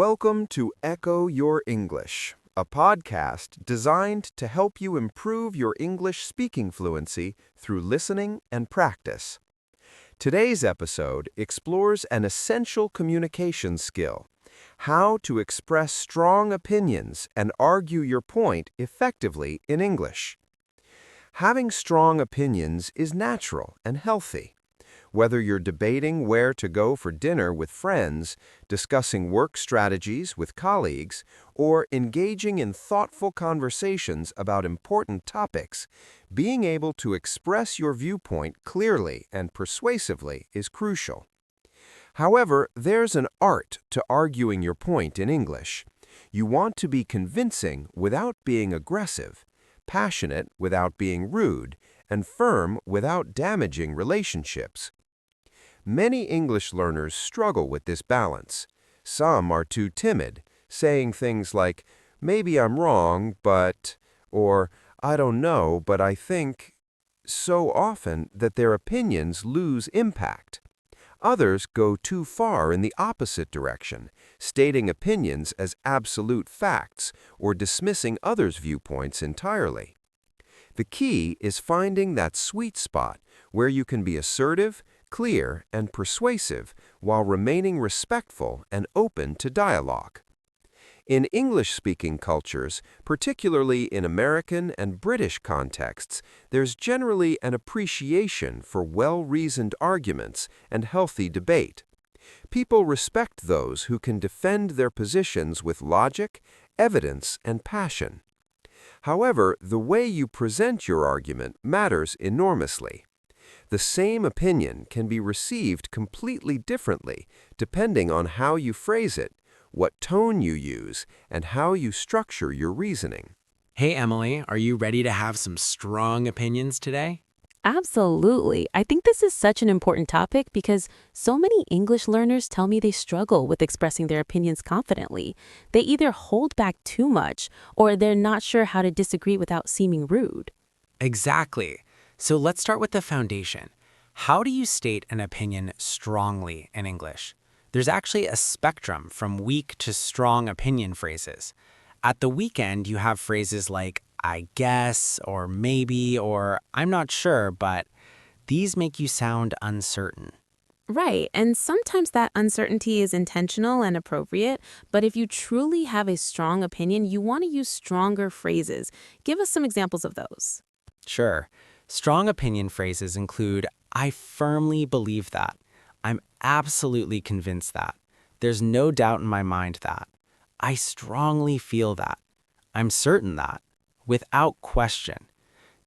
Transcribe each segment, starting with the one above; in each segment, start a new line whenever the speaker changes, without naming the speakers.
Welcome to Echo Your English, a podcast designed to help you improve your English speaking fluency through listening and practice. Today's episode explores an essential communication skill: how to express strong opinions and argue your point effectively in English. Having strong opinions is natural and healthy. Whether you're debating where to go for dinner with friends, discussing work strategies with colleagues, or engaging in thoughtful conversations about important topics, being able to express your viewpoint clearly and persuasively is crucial. However, there's an art to arguing your point in English. You want to be convincing without being aggressive, passionate without being rude, and firm without damaging relationships. Many English learners struggle with this balance. Some are too timid, saying things like, "Maybe I'm wrong, but," or "I don't know, but I think," so often that their opinions lose impact. Others go too far in the opposite direction, stating opinions as absolute facts or dismissing others' viewpoints entirely. The key is finding that sweet spot where you can be assertive, clear, and persuasive while remaining respectful and open to dialogue. In English-speaking cultures, particularly in American and British contexts, there's generally an appreciation for well-reasoned arguments and healthy debate. People respect those who can defend their positions with logic, evidence, and passion. However, the way you present your argument matters enormously. The same opinion can be received completely differently depending on how you phrase it, what tone you use, and how you structure your reasoning.
Hey, Emily, are you ready to have some strong opinions today?
Absolutely. I think this is such an important topic because so many English learners tell me they struggle with expressing their opinions confidently. They either hold back too much or they're not sure how to disagree without seeming rude.
Exactly. So let's start with the foundation. How do you state an opinion strongly in English? There's actually a spectrum from weak to strong opinion phrases. At the weak end, you have phrases like "I guess," or "maybe," or "I'm not sure," but these make you sound uncertain.
Right, and sometimes that uncertainty is intentional and appropriate, but if you truly have a strong opinion, you want to use stronger phrases. Give us some examples of those.
Sure. Strong opinion phrases include, "I firmly believe that," "I'm absolutely convinced that," "There's no doubt in my mind that," "I strongly feel that," "I'm certain that," "without question."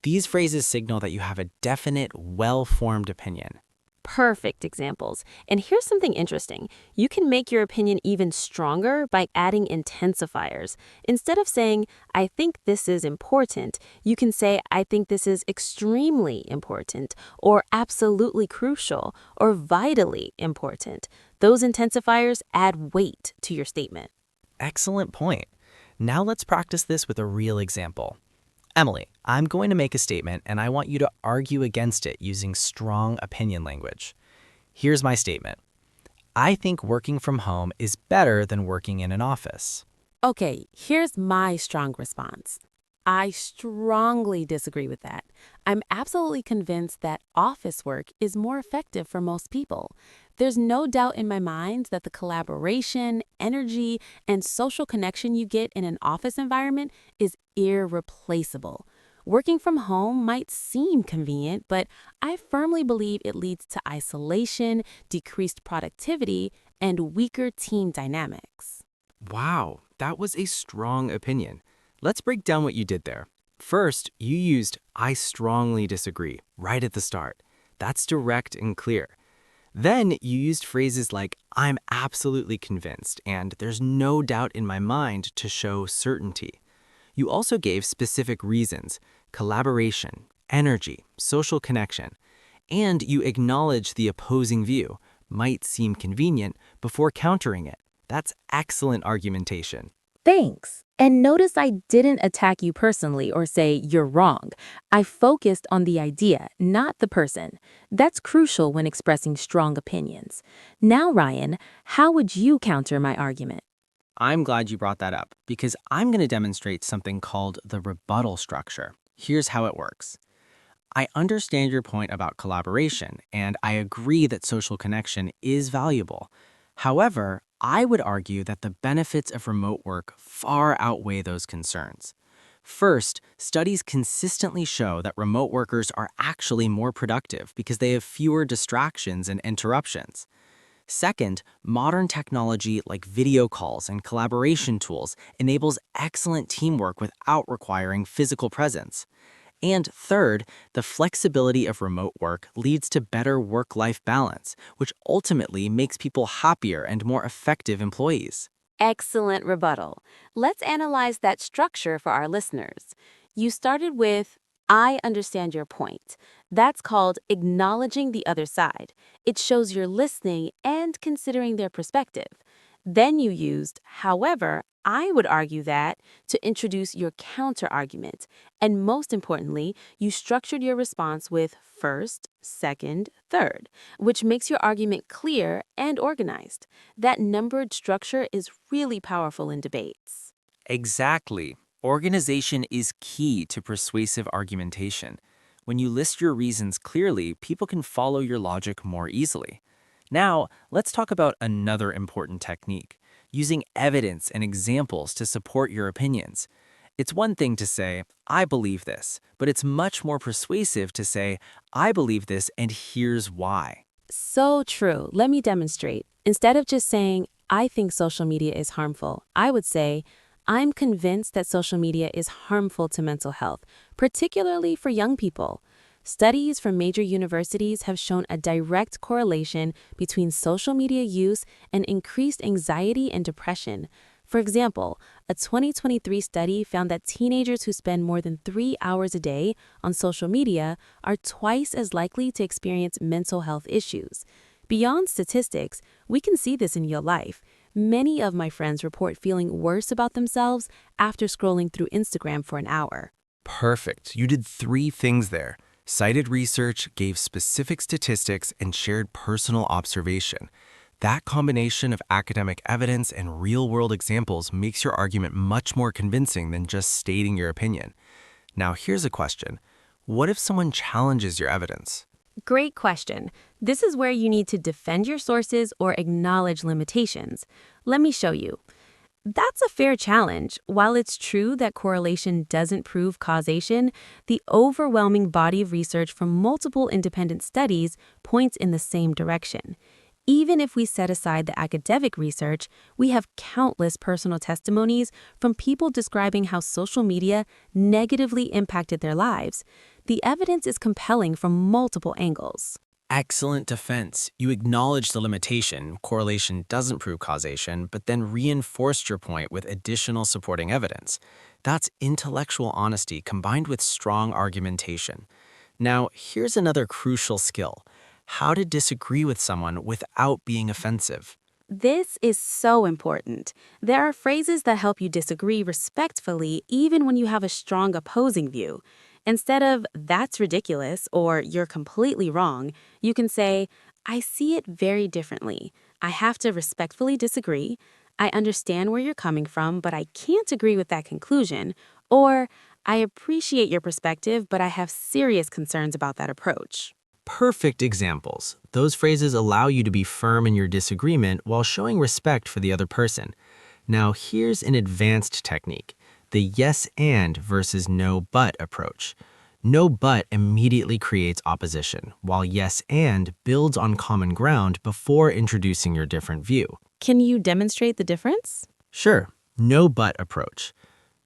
These phrases signal that you have a definite, well-formed opinion.
Perfect examples. And here's something interesting. You can make your opinion even stronger by adding intensifiers. Instead of saying, "I think this is important," you can say, "I think this is extremely important," or "absolutely crucial," or "vitally important." Those intensifiers add weight to your statement.
Excellent point. Now let's practice this with a real example. Emily, I'm going to make a statement and I want you to argue against it using strong opinion language. Here's my statement. I think working from home is better than working in an office.
Okay, here's my strong response. I strongly disagree with that. I'm absolutely convinced that office work is more effective for most people. There's no doubt in my mind that the collaboration, energy, and social connection you get in an office environment is irreplaceable. Working from home might seem convenient, but I firmly believe it leads to isolation, decreased productivity, and weaker team dynamics.
Wow, that was a strong opinion. Let's break down what you did there. First, you used "I strongly disagree" right at the start. That's direct and clear. Then you used phrases like "I'm absolutely convinced" and "there's no doubt in my mind" to show certainty. You also gave specific reasons: collaboration, energy, social connection. And you acknowledged the opposing view, might seem convenient, before countering it. That's excellent argumentation.
Thanks. And notice I didn't attack you personally or say you're wrong. I focused on the idea, not the person. That's crucial when expressing strong opinions. Now, Ryan, how would you counter my argument?
I'm glad you brought that up because I'm going to demonstrate something called the rebuttal structure. Here's how it works. I understand your point about collaboration, and I agree that social connection is valuable. However, I would argue that the benefits of remote work far outweigh those concerns. First, studies consistently show that remote workers are actually more productive because they have fewer distractions and interruptions. Second, modern technology like video calls and collaboration tools enables excellent teamwork without requiring physical presence. And third, the flexibility of remote work leads to better work-life balance, which ultimately makes people happier and more effective employees.
Excellent rebuttal. Let's analyze that structure for our listeners. You started with, I understand your point. That's called acknowledging the other side. It shows you're listening and considering their perspective. Then you used, however, I would argue that to introduce your counterargument. And most importantly, you structured your response with first, second, third, which makes your argument clear and organized. That numbered structure is really powerful in debates.
Exactly. Organization is key to persuasive argumentation. When you list your reasons clearly, people can follow your logic more easily. Now, let's talk about another important technique, using evidence and examples to support your opinions. It's one thing to say, I believe this, but it's much more persuasive to say, I believe this and here's why.
So true. Let me demonstrate. Instead of just saying, I think social media is harmful, I would say, I'm convinced that social media is harmful to mental health, particularly for young people. Studies from major universities have shown a direct correlation between social media use and increased anxiety and depression. For example, a 2023 study found that teenagers who spend more than 3 hours a day on social media are twice as likely to experience mental health issues. Beyond statistics, we can see this in real life. Many of my friends report feeling worse about themselves after scrolling through Instagram for an hour.
Perfect. You did 3 things there. Cited research, gave specific statistics, and shared personal observation. That combination of academic evidence and real-world examples makes your argument much more convincing than just stating your opinion. Now, here's a question. What if someone challenges your evidence?
Great question. This is where you need to defend your sources or acknowledge limitations. Let me show you. That's a fair challenge. While it's true that correlation doesn't prove causation, the overwhelming body of research from multiple independent studies points in the same direction. Even if we set aside the academic research, we have countless personal testimonies from people describing how social media negatively impacted their lives. The evidence is compelling from multiple angles.
Excellent defense. You acknowledged the limitation, correlation doesn't prove causation, but then reinforced your point with additional supporting evidence. That's intellectual honesty combined with strong argumentation. Now, here's another crucial skill: how to disagree with someone without being offensive.
This is so important. There are phrases that help you disagree respectfully even when you have a strong opposing view. Instead of, that's ridiculous, or you're completely wrong, you can say, I see it very differently. I have to respectfully disagree. I understand where you're coming from, but I can't agree with that conclusion. Or, I appreciate your perspective, but I have serious concerns about that approach.
Perfect examples. Those phrases allow you to be firm in your disagreement while showing respect for the other person. Now, here's an advanced technique: the yes and versus no but approach. No but immediately creates opposition, while yes and builds on common ground before introducing your different view.
Can you demonstrate the difference?
Sure, no but approach.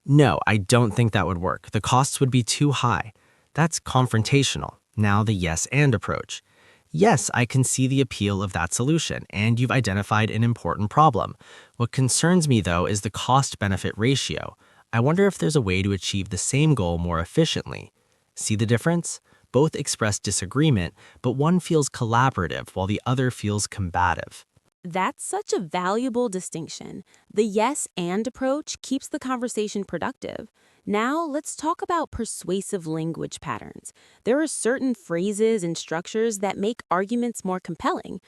No, I don't think that would work. The costs would be too high. That's confrontational. Now the yes and approach. Yes, I can see the appeal of that solution, and you've identified an important problem. What concerns me, though, is the cost-benefit ratio. I wonder if there's a way to achieve the same goal more efficiently. See the difference? Both express disagreement, but one feels collaborative while the other feels combative.
That's such a valuable distinction. The yes and approach keeps the conversation productive. Now, let's talk about persuasive language patterns. There are certain phrases and structures that make arguments more compelling.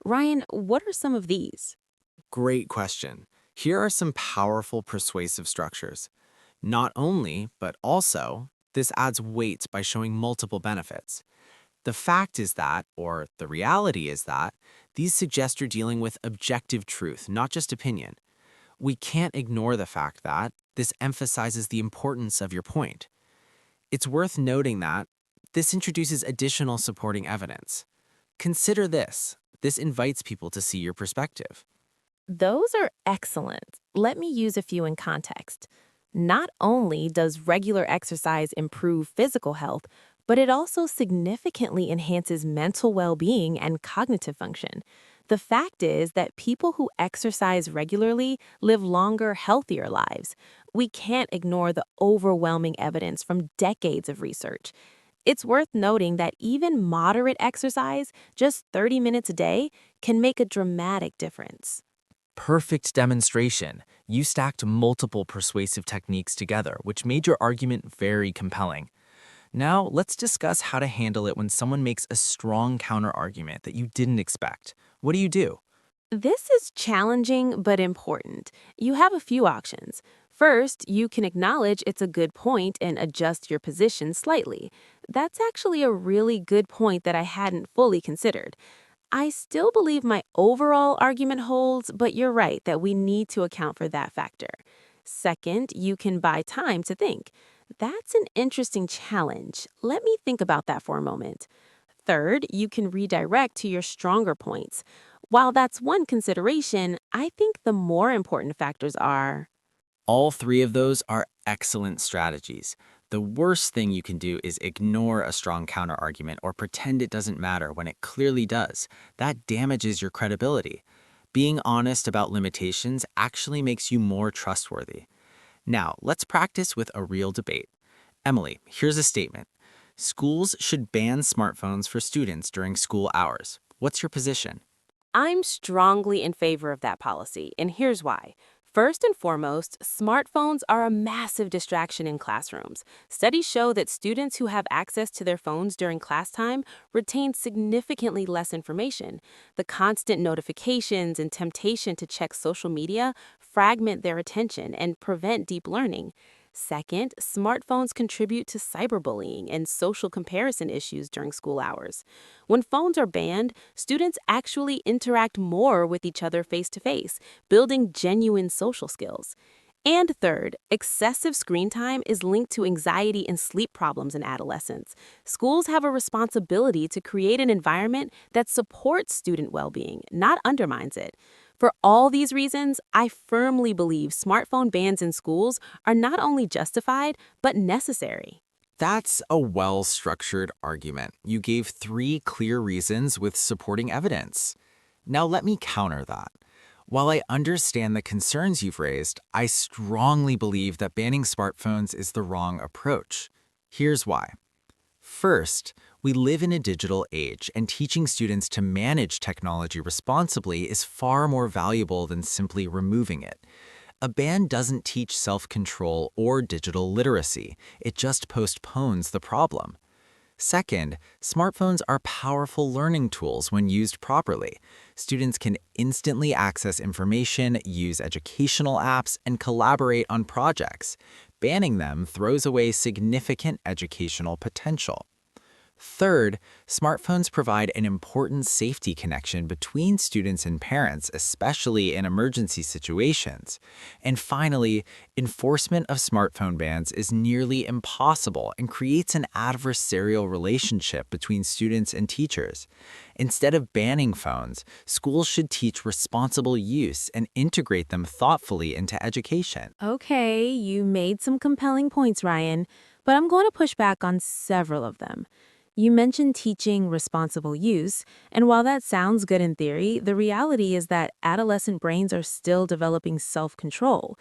Ryan, what are some of these?
Great question.
Here are some powerful persuasive structures. Not only, but also, this adds weight by showing multiple benefits. The fact is that, or the reality is that, these suggest you're dealing with objective truth, not just opinion. We can't ignore the fact that this emphasizes the importance of your point. It's worth noting that this introduces additional supporting evidence. Consider this. This invites people to see your perspective.
Those are excellent. Let me use a few in context. Not only does regular exercise improve physical health, but it also significantly enhances mental well-being and cognitive function. The fact is that people who exercise regularly live longer, healthier lives. We can't ignore the overwhelming evidence from decades of research. It's worth noting that even moderate exercise, just 30 minutes a day, can make a dramatic difference.
Perfect demonstration. You stacked multiple persuasive techniques together, which made your argument very compelling. Now, let's discuss how to handle it when someone makes a strong counterargument that you didn't expect. What do you do?
This is challenging but important. You have a few options. First, you can acknowledge it's a good point and adjust your position slightly. That's actually a really good point that I hadn't fully considered. I still believe my overall argument holds, but you're right that we need to account for that factor. Second, you can buy time to think. That's an interesting challenge. Let me think about that for a moment. Third, you can redirect to your stronger points. While that's one consideration, I think the more important factors are.
All three of those are excellent strategies. The worst thing you can do is ignore a strong counterargument or pretend it doesn't matter when it clearly does. That damages your credibility. Being honest about limitations actually makes you more trustworthy. Now, let's practice with a real debate. Emily, here's a statement. Schools should ban smartphones for students during school hours. What's your position?
I'm strongly in favor of that policy, and here's why. First and foremost, smartphones are a massive distraction in classrooms. Studies show that students who have access to their phones during class time retain significantly less information. The constant notifications and temptation to check social media fragment their attention and prevent deep learning. Second, smartphones contribute to cyberbullying and social comparison issues during school hours. When phones are banned, students actually interact more with each other face-to-face, building genuine social skills. And third, excessive screen time is linked to anxiety and sleep problems in adolescents. Schools have a responsibility to create an environment that supports student well-being, not undermines it. For all these reasons, I firmly believe smartphone bans in schools are not only justified, but necessary.
That's a well-structured argument. You gave 3 clear reasons with supporting evidence. Now let me counter that. While I understand the concerns you've raised, I strongly believe that banning smartphones is the wrong approach. Here's why. First, we live in a digital age, and teaching students to manage technology responsibly is far more valuable than simply removing it. A ban doesn't teach self-control or digital literacy. It just postpones the problem. Second, smartphones are powerful learning tools when used properly. Students can instantly access information, use educational apps, and collaborate on projects. Banning them throws away significant educational potential. Third, smartphones provide an important safety connection between students and parents, especially in emergency situations. And finally, enforcement of smartphone bans is nearly impossible and creates an adversarial relationship between students and teachers. Instead of banning phones, schools should teach responsible use and integrate them thoughtfully into education.
Okay, you made some compelling points, Ryan, but I'm going to push back on several of them. You mentioned teaching responsible use, and while that sounds good in theory, the reality is that adolescent brains are still developing self-control.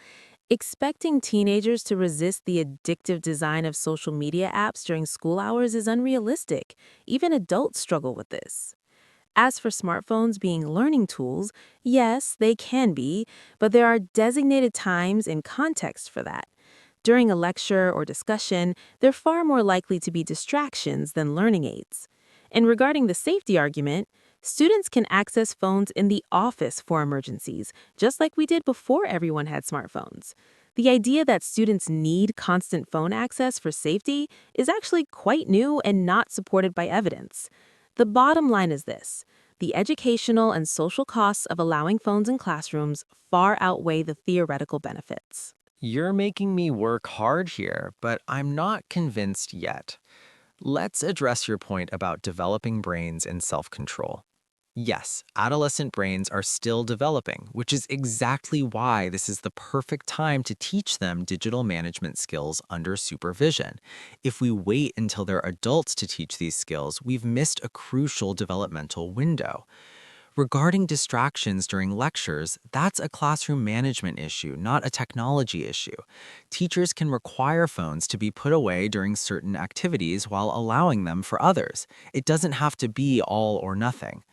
Expecting teenagers to resist the addictive design of social media apps during school hours is unrealistic. Even adults struggle with this. As for smartphones being learning tools, yes, they can be, but there are designated times and contexts for that. During a lecture or discussion, they're far more likely to be distractions than learning aids. And regarding the safety argument, students can access phones in the office for emergencies, just like we did before everyone had smartphones. The idea that students need constant phone access for safety is actually quite new and not supported by evidence. The bottom line is this: the educational and social costs of allowing phones in classrooms far outweigh the theoretical benefits.
You're making me work hard here, but I'm not convinced yet. Let's address your point about developing brains and self-control. Yes, adolescent brains are still developing, which is exactly why this is the perfect time to teach them digital management skills under supervision. If we wait until they're adults to teach these skills, we've missed a crucial developmental window. Regarding distractions during lectures, that's a classroom management issue, not a technology issue. Teachers can require phones to be put away during certain activities while allowing them for others. It doesn't have to be all or nothing.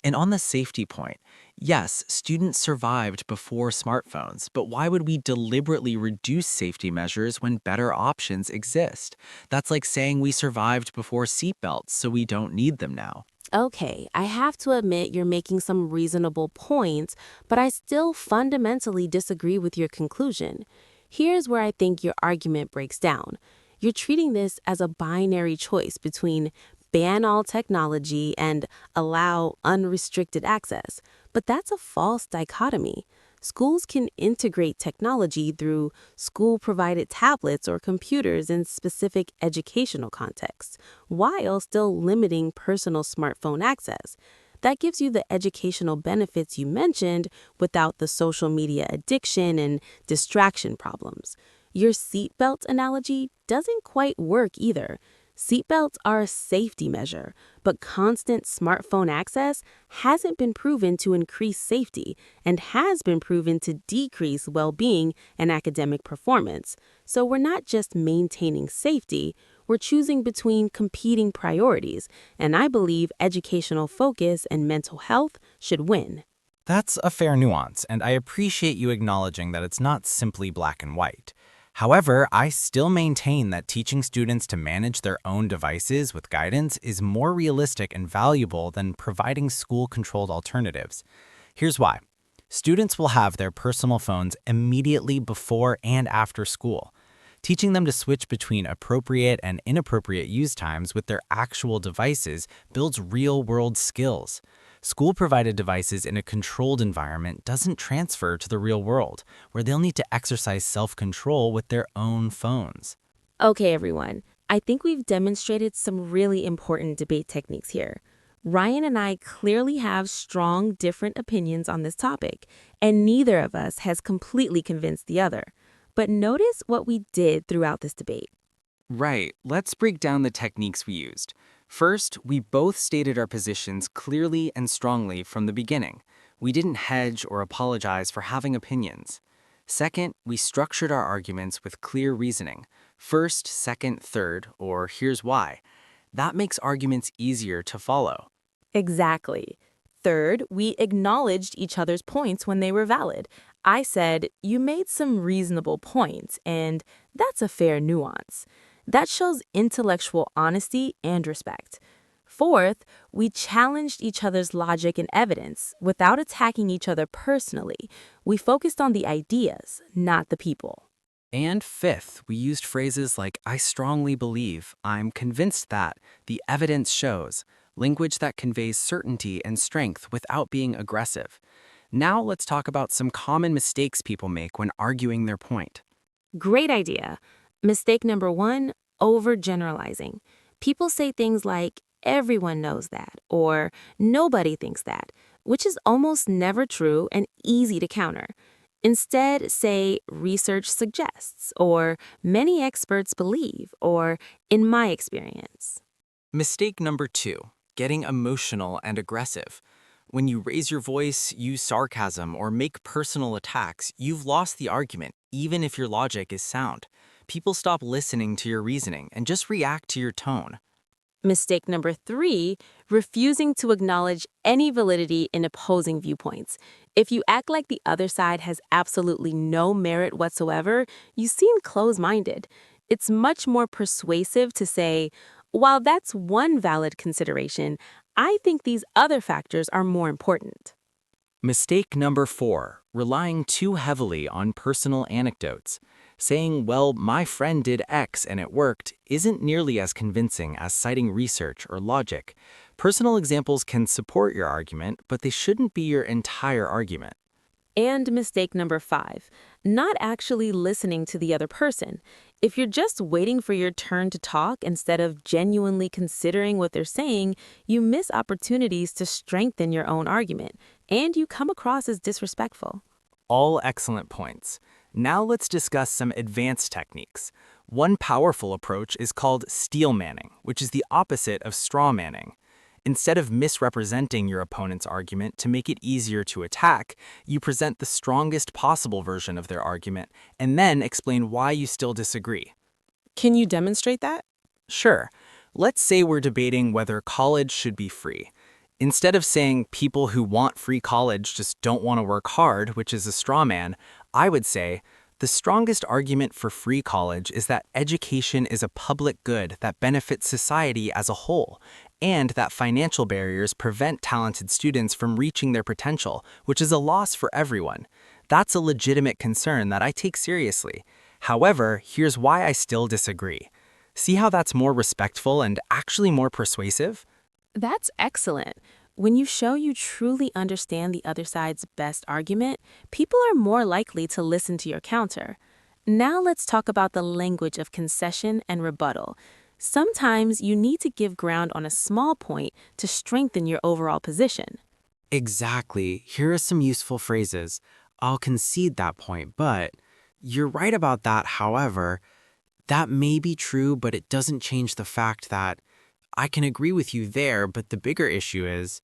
And on the safety point, yes, students survived before smartphones, but why would we deliberately reduce safety measures when better options exist? That's like saying we survived before seatbelts, so we don't need them now.
Okay, I have to admit you're making some reasonable points, but I still fundamentally disagree with your conclusion. Here's where I think your argument breaks down. You're treating this as a binary choice between ban all technology and allow unrestricted access, but that's a false dichotomy. Schools can integrate technology through school-provided tablets or computers in specific educational contexts, while still limiting personal smartphone access. That gives you the educational benefits you mentioned without the social media addiction and distraction problems. Your seatbelt analogy doesn't quite work either. Seatbelts are a safety measure, but constant smartphone access hasn't been proven to increase safety and has been proven to decrease well-being and academic performance. So we're not just maintaining safety, we're choosing between competing priorities, and I believe educational focus and mental health should win.
That's a fair nuance, and I appreciate you acknowledging that it's not simply black and white. However, I still maintain that teaching students to manage their own devices with guidance is more realistic and valuable than providing school-controlled alternatives. Here's why. Students will have their personal phones immediately before and after school. Teaching them to switch between appropriate and inappropriate use times with their actual devices builds real-world skills. School-provided devices in a controlled environment doesn't transfer to the real world, where they'll need to exercise self-control with their own phones.
Okay, everyone. I think we've demonstrated some really important debate techniques here. Ryan and I clearly have strong, different opinions on this topic, and neither of us has completely convinced the other. But notice what we did throughout this debate.
Right, let's break down the techniques we used. First, we both stated our positions clearly and strongly from the beginning. We didn't hedge or apologize for having opinions. Second, we structured our arguments with clear reasoning. First, second, third, or here's why. That makes arguments easier to follow.
Exactly. Third, we acknowledged each other's points when they were valid. I said, you made some reasonable points, and that's a fair nuance. That shows intellectual honesty and respect. Fourth, we challenged each other's logic and evidence without attacking each other personally. We focused on the ideas, not the people.
And fifth, we used phrases like, I strongly believe, I'm convinced that, the evidence shows, language that conveys certainty and strength without being aggressive. Now let's talk about some common mistakes people make when arguing their point.
Great idea. Mistake number 1, overgeneralizing. People say things like, everyone knows that, or nobody thinks that, which is almost never true and easy to counter. Instead, say, research suggests, or many experts believe, or in my experience.
Mistake number 2, getting emotional and aggressive. When you raise your voice, use sarcasm, or make personal attacks, you've lost the argument, even if your logic is sound. People stop listening to your reasoning and just react to your tone.
Mistake number 3, refusing to acknowledge any validity in opposing viewpoints. If you act like the other side has absolutely no merit whatsoever, you seem close-minded. It's much more persuasive to say,
While that's one valid consideration, I think these other factors are more important.
Mistake number 4, relying too heavily on personal anecdotes. Saying, well, my friend did X and it worked, isn't nearly as convincing as citing research or logic. Personal examples can support your argument, but they shouldn't be your entire argument.
And mistake number 5, not actually listening to the other person. If you're just waiting for your turn to talk instead of genuinely considering what they're saying, you miss opportunities to strengthen your own argument, and you come across as disrespectful.
All excellent points. Now let's discuss some advanced techniques. One powerful approach is called steelmanning, which is the opposite of strawmanning. Instead of misrepresenting your opponent's argument to make it easier to attack, you present the strongest possible version of their argument and then explain why you still disagree.
Can you demonstrate that?
Sure. Let's say we're debating whether college should be free. Instead of saying people who want free college just don't want to work hard, which is a straw man, I would say the strongest argument for free college is that education is a public good that benefits society as a whole, and that financial barriers prevent talented students from reaching their potential, which is a loss for everyone. That's a legitimate concern that I take seriously. However, here's why I still disagree. See how that's more respectful and actually more persuasive?
That's excellent. When you show you truly understand the other side's best argument, people are more likely to listen to your counter. Now let's talk about the language of concession and rebuttal. Sometimes you need to give ground on a small point to strengthen your overall position.
Exactly. Here are some useful phrases. I'll concede that point, but you're right about that. However, that may be true, but it doesn't change the fact that I can agree with you there, but the bigger issue is,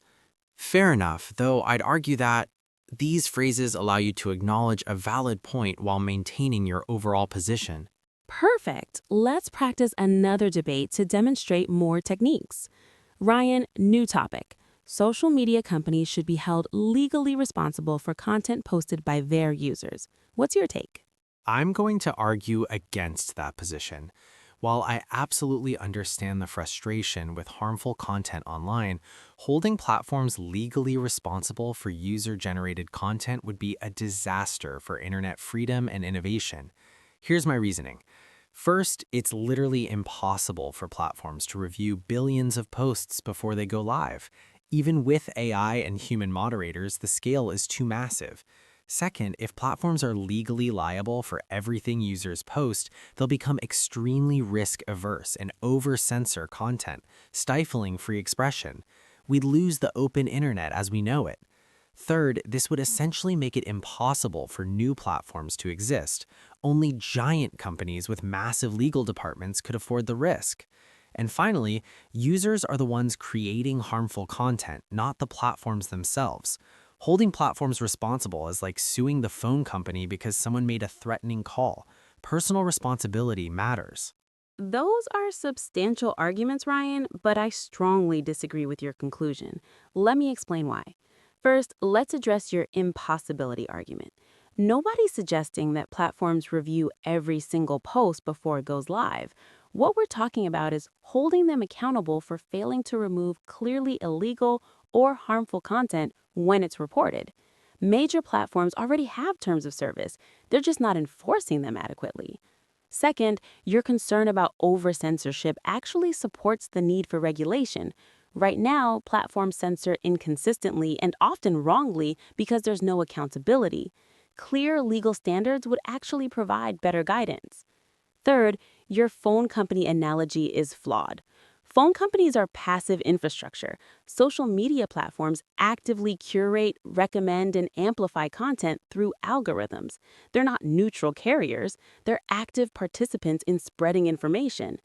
fair enough, though I'd argue that these phrases allow you to acknowledge a valid point while maintaining your overall position.
Perfect. Let's practice another debate to demonstrate more techniques. Ryan, new topic. Social media companies should be held legally responsible for content posted by their users. What's your take?
I'm going to argue against that position. While I absolutely understand the frustration with harmful content online, holding platforms legally responsible for user-generated content would be a disaster for internet freedom and innovation. Here's my reasoning. First, it's literally impossible for platforms to review billions of posts before they go live. Even with AI and human moderators, the scale is too massive. Second, if platforms are legally liable for everything users post, they'll become extremely risk-averse and over-censor content, stifling free expression. We'd lose the open internet as we know it. Third, this would essentially make it impossible for new platforms to exist. Only giant companies with massive legal departments could afford the risk. And finally, users are the ones creating harmful content, not the platforms themselves. Holding platforms responsible is like suing the phone company because someone made a threatening call. Personal responsibility matters.
Those are substantial arguments, Ryan, but I strongly disagree with your conclusion. Let me explain why. First, let's address your impossibility argument. Nobody's suggesting that platforms review every single post before it goes live. What we're talking about is holding them accountable for failing to remove clearly illegal or harmful content when it's reported. Major platforms already have terms of service. They're just not enforcing them adequately. Second, your concern about over-censorship actually supports the need for regulation. Right now, platforms censor inconsistently and often wrongly because there's no accountability. Clear legal standards would actually provide better guidance. Third, your phone company analogy is flawed. Phone companies are passive infrastructure. Social media platforms actively curate, recommend, and amplify content through algorithms. They're not neutral carriers. They're active participants in spreading information.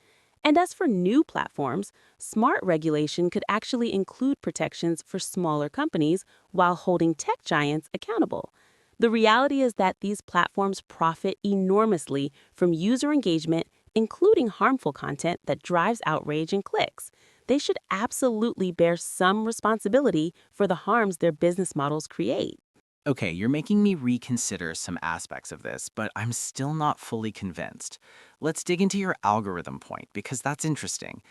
And as for new platforms, smart regulation could actually include protections for smaller companies while holding tech giants accountable. The reality is that these platforms profit enormously from user engagement, including harmful content that drives outrage and clicks. They should absolutely bear some responsibility for the harms their business models create.
Okay, you're making me reconsider some aspects of this, but I'm still not fully convinced. Let's dig into your algorithm point, because that's interesting.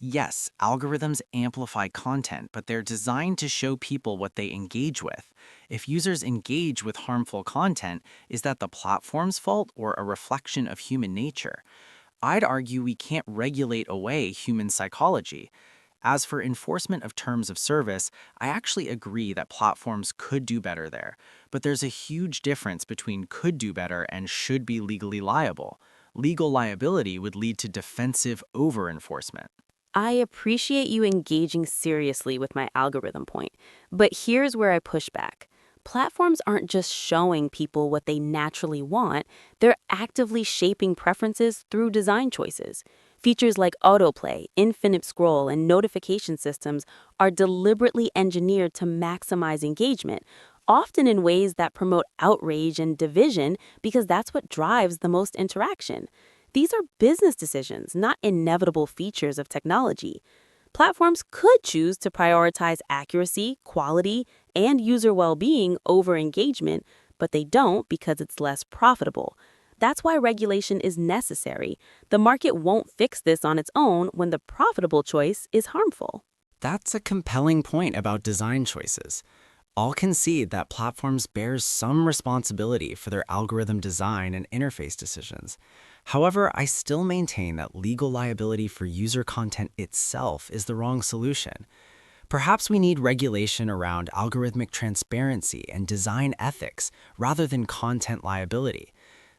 Yes, algorithms amplify content, but they're designed to show people what they engage with. If users engage with harmful content, is that the platform's fault or a reflection of human nature? I'd argue we can't regulate away human psychology. As for enforcement of terms of service, I actually agree that platforms could do better there, but there's a huge difference between could do better and should be legally liable. Legal liability would lead to defensive over-enforcement.
I appreciate you engaging seriously with my algorithm point, but here's where I push back. Platforms aren't just showing people what they naturally want, they're actively shaping preferences through design choices. Features like autoplay, infinite scroll, and notification systems are deliberately engineered to maximize engagement, often in ways that promote outrage and division because that's what drives the most interaction. These are business decisions, not inevitable features of technology. Platforms could choose to prioritize accuracy, quality, and user well-being over engagement, but they don't because it's less profitable. That's why regulation is necessary. The market won't fix this on its own when the profitable choice is harmful.
That's a compelling point about design choices. All concede that platforms bear some responsibility for their algorithm design and interface decisions. However, I still maintain that legal liability for user content itself is the wrong solution. Perhaps we need regulation around algorithmic transparency and design ethics rather than content liability.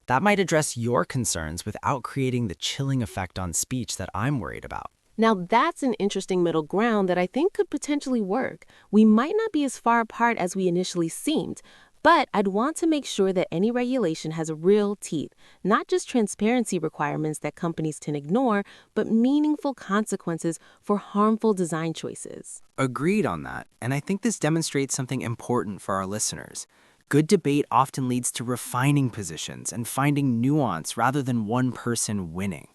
That might address your concerns without creating the chilling effect on speech that I'm worried about.
Now, that's an interesting middle ground that I think could potentially work. We might not be as far apart as we initially seemed, but I'd want to make sure that any regulation has real teeth, not just transparency requirements that companies can ignore, but meaningful consequences for harmful design choices.
Agreed on that, and I think this demonstrates something important for our listeners. Good debate often leads to refining positions and finding nuance rather than one person winning.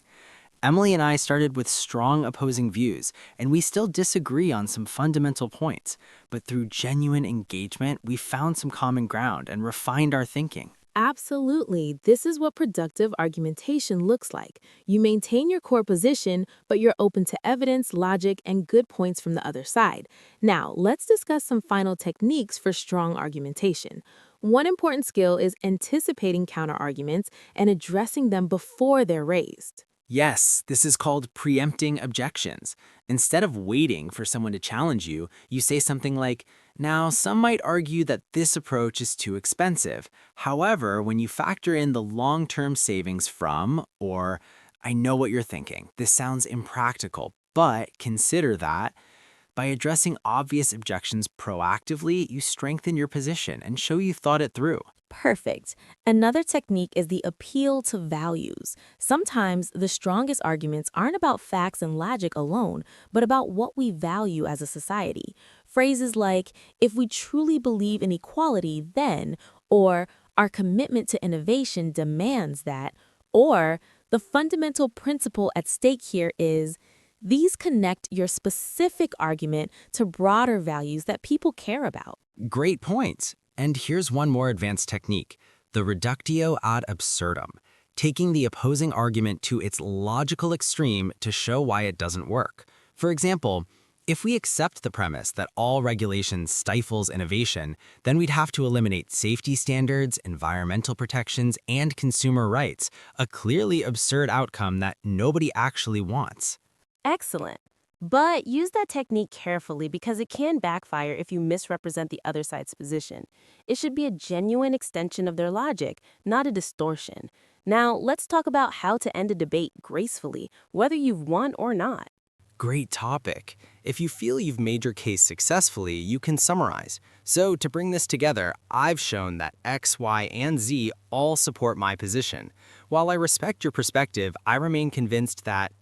Emily and I started with strong opposing views, and we still disagree on some fundamental points. But through genuine engagement, we found some common ground and refined our thinking.
Absolutely. This is what productive argumentation looks like. You maintain your core position, but you're open to evidence, logic, and good points from the other side. Now, let's discuss some final techniques for strong argumentation. One important skill is anticipating counterarguments and addressing them before they're raised.
Yes, this is called preempting objections. Instead of waiting for someone to challenge you, you say something like, "Now, some might argue that this approach is too expensive. However, when you factor in the long-term savings from," or, "I know what you're thinking. This sounds impractical, but consider that." By addressing obvious objections proactively, you strengthen your position and show you thought it through.
Perfect. Another technique is the appeal to values. Sometimes the strongest arguments aren't about facts and logic alone, but about what we value as a society. Phrases like, "if we truly believe in equality, then," or "our commitment to innovation demands that," or "the fundamental principle at stake here is," these connect your specific argument to broader values that people care about.
Great points. And here's one more advanced technique, the reductio ad absurdum, taking the opposing argument to its logical extreme to show why it doesn't work. For example, if we accept the premise that all regulation stifles innovation, then we'd have to eliminate safety standards, environmental protections, and consumer rights, a clearly absurd outcome that nobody actually wants.
Excellent. But use that technique carefully because it can backfire if you misrepresent the other side's position. It should be a genuine extension of their logic, not a distortion. Now, let's talk about how to end a debate gracefully, whether you've won or not.
Great topic. If you feel you've made your case successfully, you can summarize. So to bring this together, I've shown that X, Y, and Z all support my position. While I respect your perspective, I remain convinced that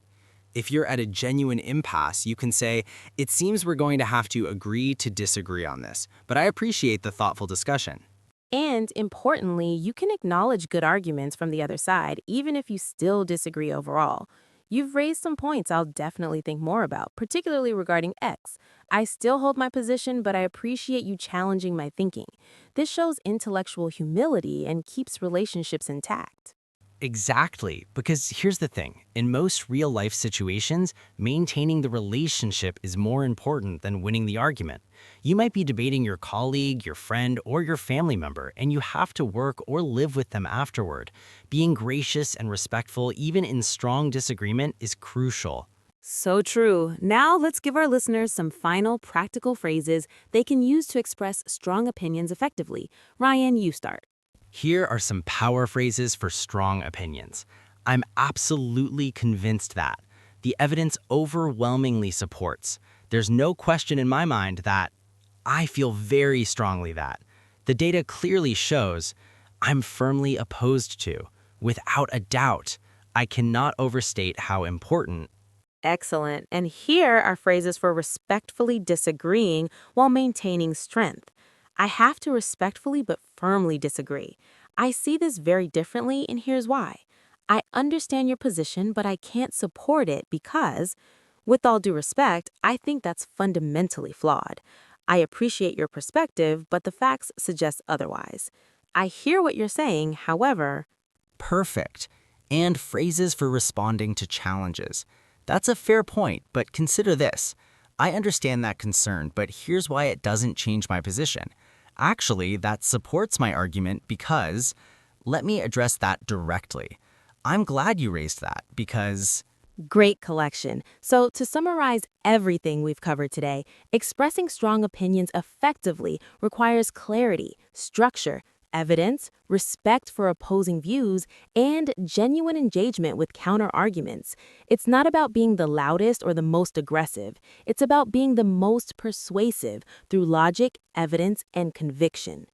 if you're at a genuine impasse, you can say, "It seems we're going to have to agree to disagree on this, but I appreciate the thoughtful discussion."
And importantly, you can acknowledge good arguments from the other side, even if you still disagree overall. You've raised some points I'll definitely think more about, particularly regarding X. I still hold my position, but I appreciate you challenging my thinking. This shows intellectual humility and keeps relationships intact.
Exactly, because here's the thing. In most real-life situations, maintaining the relationship is more important than winning the argument. You might be debating your colleague, your friend, or your family member, and you have to work or live with them afterward. Being gracious and respectful, even in strong disagreement, is crucial.
So true. Now let's give our listeners some final practical phrases they can use to express strong opinions effectively. Ryan, you start.
Here are some power phrases for strong opinions. I'm absolutely convinced that. The evidence overwhelmingly supports. There's no question in my mind that. I feel very strongly that. The data clearly shows. I'm firmly opposed to. Without a doubt. I cannot overstate how important.
Excellent. And here are phrases for respectfully disagreeing while maintaining strength. I have to respectfully but firmly disagree. I see this very differently, and here's why. I understand your position, but I can't support it because, with all due respect, I think that's fundamentally flawed. I appreciate your perspective, but the facts suggest otherwise. I hear what you're saying, however.
Perfect. And phrases for responding to challenges. That's a fair point, but consider this. I understand that concern, but here's why it doesn't change my position. Actually, that supports my argument because, let me address that directly. I'm glad you raised that because,
Great collection. So, to summarize everything we've covered today, expressing strong opinions effectively requires clarity, structure, evidence, respect for opposing views, and genuine engagement with counterarguments. It's not about being the loudest or the most aggressive. It's about being the most persuasive through logic, evidence, and conviction.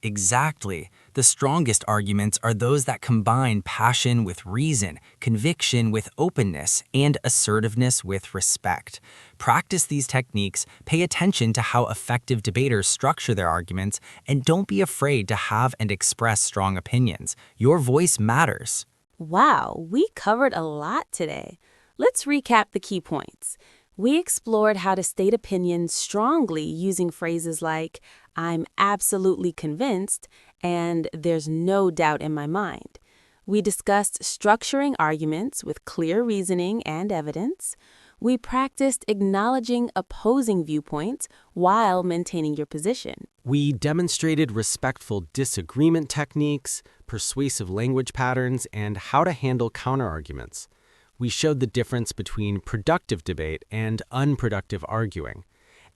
Exactly. The strongest arguments are those that combine passion with reason, conviction with openness, and assertiveness with respect. Practice these techniques, pay attention to how effective debaters structure their arguments, and don't be afraid to have and express strong opinions. Your voice matters.
Wow, we covered a lot today. Let's recap the key points. We explored how to state opinions strongly using phrases like, I'm absolutely convinced, and there's no doubt in my mind. We discussed structuring arguments with clear reasoning and evidence. We practiced acknowledging opposing viewpoints while maintaining your position.
We demonstrated respectful disagreement techniques, persuasive language patterns, and how to handle counterarguments. We showed the difference between productive debate and unproductive arguing.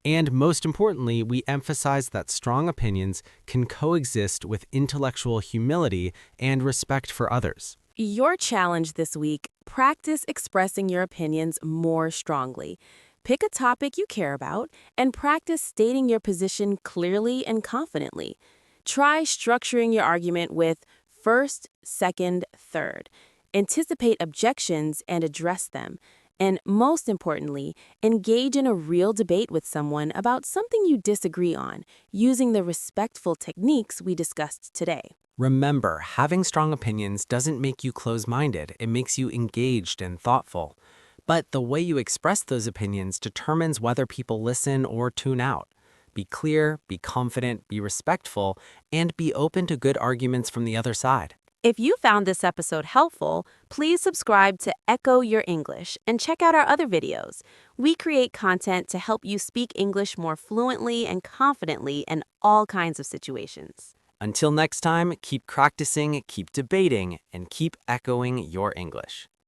And most importantly, we emphasized that strong opinions can coexist with intellectual humility and respect for others.
Your challenge this week, practice expressing your opinions more strongly. Pick a topic you care about and practice stating your position clearly and confidently. Try structuring your argument with first, second, third. Anticipate objections and address them. And most importantly, engage in a real debate with someone about something you disagree on, using the respectful techniques we discussed today.
Remember, having strong opinions doesn't make you close-minded. It makes you engaged and thoughtful. But the way you express those opinions determines whether people listen or tune out. Be clear, be confident, be respectful, and be open to good arguments from the other side.
If you found this episode helpful, please subscribe to Echo Your English and check out our other videos. We create content to help you speak English more fluently and confidently in all kinds of situations.
Until next time, keep practicing, keep debating, and keep echoing your English.